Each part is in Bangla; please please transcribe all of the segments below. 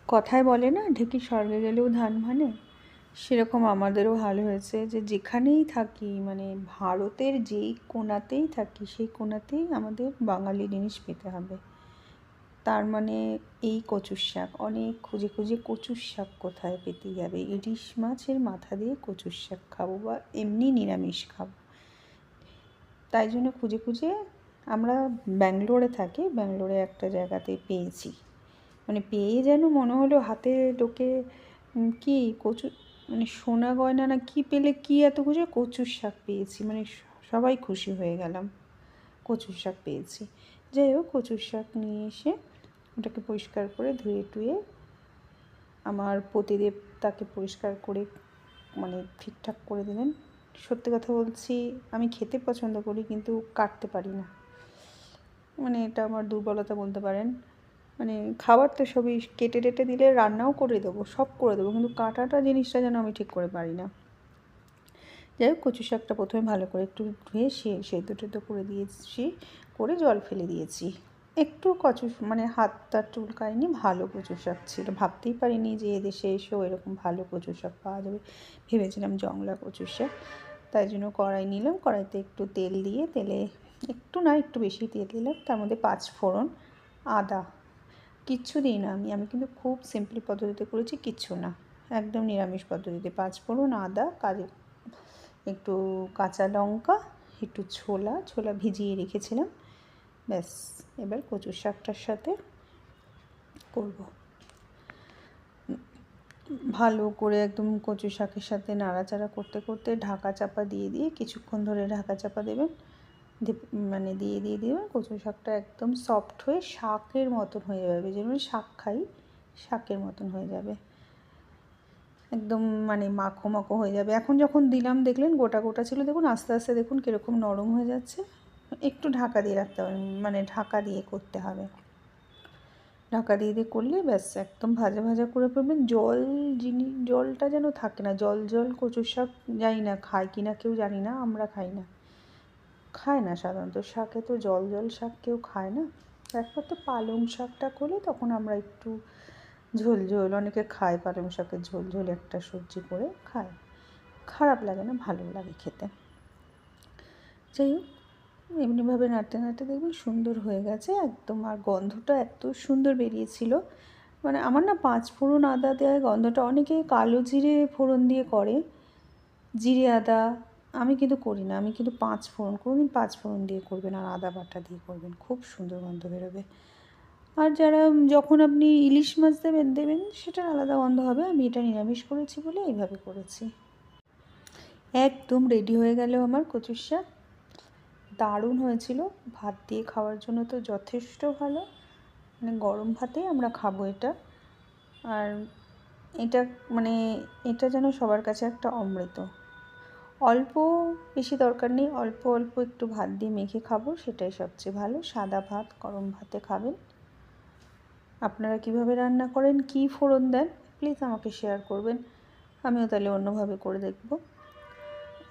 কথায় বলে না, ঢেকি স্বর্গে গেলেও ধান ভানে, সেরকম আমাদেরও হাল হয়েছে যে যেখানেই থাকি, মানে ভারতের যেই কোণাতেই থাকি সেই কোণাতেই আমাদের বাঙালি জিনিস পেতে হবে। তার মানে এই কচুর শাক, অনেক খুঁজে খুঁজে কচুর শাক কোথায় পেতে যাবে, ইলিশ মাছের মাথা দিয়ে কচুর শাক খাবো বা এমনি নিরামিষ খাবো, তাই জন্য খুঁজে খুঁজে আমরা ব্যাঙ্গালোরে থাকি, ব্যাঙ্গালোরে একটা জায়গাতে পেয়েছি, মানে পেয়ে যেন মনে হলো হাতে ঢোকে কি কচু, মানে সোনা গয়না না কি পেলে, কি এত খুশি, কচুর শাক পেয়েছি, মানে সবাই খুশি হয়ে গেলাম, কচুর শাক পেয়েছি। যাই হোক, কচুর শাক নিয়ে এসে ওটাকে পরিষ্কার করে ধুয়ে টুয়ে আমার পতিদেব তাকে পরিষ্কার করে মানে ঠিকঠাক করে দিলেন। সত্যি কথা বলছি, আমি খেতে পছন্দ করি কিন্তু কাটতে পারি না, মানে এটা আমার দুর্বলতা বলতে পারেন। মানে খাবার তো সবই কেটে টেটে দিলে রান্নাও করে দেবো, সব করে দেবো, কিন্তু কাটাটা জিনিসটা যেন আমি ঠিক করে পারি না। যাই হোক, কচু শাকটা প্রথমে ভালো করে একটু ধুয়ে সেদ্ধ টেদ্ধ করে দিয়েছি, করে জল ফেলে দিয়েছি। একটু কচু মানে হাতটা চুলকায়নি, ভালো কচু শাক ছিল, ভাবতেই পারিনি যে এদেশে এসেও এরকম ভালো কচু শাক পাওয়া যাবে, ভেবেছিলাম জংলা কচু শাক। তাই জন্য কড়াই নিলাম, কড়াইতে একটু তেল দিয়ে, তেলে একটু না একটু বেশি তেল দিলাম, তার মধ্যে 5 ফোড়ন, আদা, কিচ্ছু দিই না আমি কিন্তু খুব সিম্পল পদ্ধতিতে করেছি, কিচ্ছু না, একদম নিরামিষ পদ্ধতিতে। 5 ফোড়ন, আদা, একটু কাঁচা লঙ্কা, একটু ছোলা ভিজিয়ে রেখেছিলাম, ব্যাস। এবার কচু শাকটার সাথে করব, ভালো করে একদম কচু শাকের সাথে নাড়াচাড়া করতে করতে ঢাকা চাপা দিয়ে দিয়ে কিছুক্ষণ ধরে ঢাকা চাপা দেবেন, মানে দিয়ে দেবেন, কচু শাকটা একদম সফট হয়ে শাকের মতন হয়ে যাবে, যেমন শাক খাই শাকের মতন হয়ে যাবে, একদম মানে মাখো মাখো হয়ে যাবে। এখন যখন দিলাম দেখলেন গোটা গোটা ছিল, দেখুন আস্তে আস্তে দেখুন কীরকম নরম হয়ে যাচ্ছে। একটু ঢাকা দিয়ে রাখতে হবে, মানে ঢাকা দিয়ে করতে হবে, ঢাকা দিয়ে করলে ব্যাস একদম ভাজা ভাজা করে ফেলবেন। জলটা যেন থাকে না, জল জল কচুর শাক জানি না খায় কি না কেউ, জানি না, আমরা খায় না সাধারণত, শাকে তো জল জল শাক কেউ খায় না। একমাত্র পালং শাকটা করলে তখন আমরা একটু ঝোল ঝোল, অনেকে খায় পালং শাকের ঝোল ঝোল একটা সবজি করে খায়, খারাপ লাগে না, ভালো লাগে খেতে। যাই হোক, এমনিভাবে নাড়তে নাড়তে দেখবেন সুন্দর হয়ে গেছে একদম, আর গন্ধটা এত সুন্দর বেরিয়েছিল, মানে আমার না 5 ফোড়ন আদা দেওয়ার গন্ধটা, অনেকে কালো জিরে ফোড়ন দিয়ে করে, জিরে আদা, আমি কিন্তু করি না, আমি কিন্তু 5 ফোড়ন, কোনোদিন 5 ফোড়ন দিয়ে করবেন আর আদা বাটা দিয়ে করবেন, খুব সুন্দর গন্ধ বেরোবে। আর যারা যখন আপনি ইলিশ মাছ দেবেন সেটার আলাদা গন্ধ হবে, আমি এটা নিরামিষ করেছি বলে এইভাবে করেছি। একদম রেডি হয়ে গেল আমার কচুর শাক, দারুণ হয়েছিল, ভাত দিয়ে খাওয়ার জন্য তো যথেষ্ট ভালো, মানে গরম ভাতে আমরা খাবো এটা। আর এটা মানে এটা যেন সবার কাছে একটা অমৃত, অল্প বেশি দরকার নেই, অল্প অল্প একটু ভাত দিয়ে মেখে খাবো, সেটাই সবচেয়ে ভালো। সাদা ভাত গরম ভাতে খাবেন। আপনারা কিভাবে রান্না করেন, কী ফোড়ন দেন, প্লিজ আমাকে শেয়ার করবেন, আমিও তাহলে অন্যভাবে করে দেখব।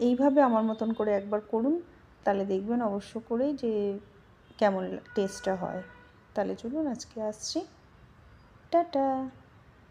এইভাবে আমার মতন করে একবার করুন, তাহলে দেখবেন অবশ্য করেই যে কেমন টেস্টটা হয়। তাহলে চলুন আজকে আসছি, টাটা।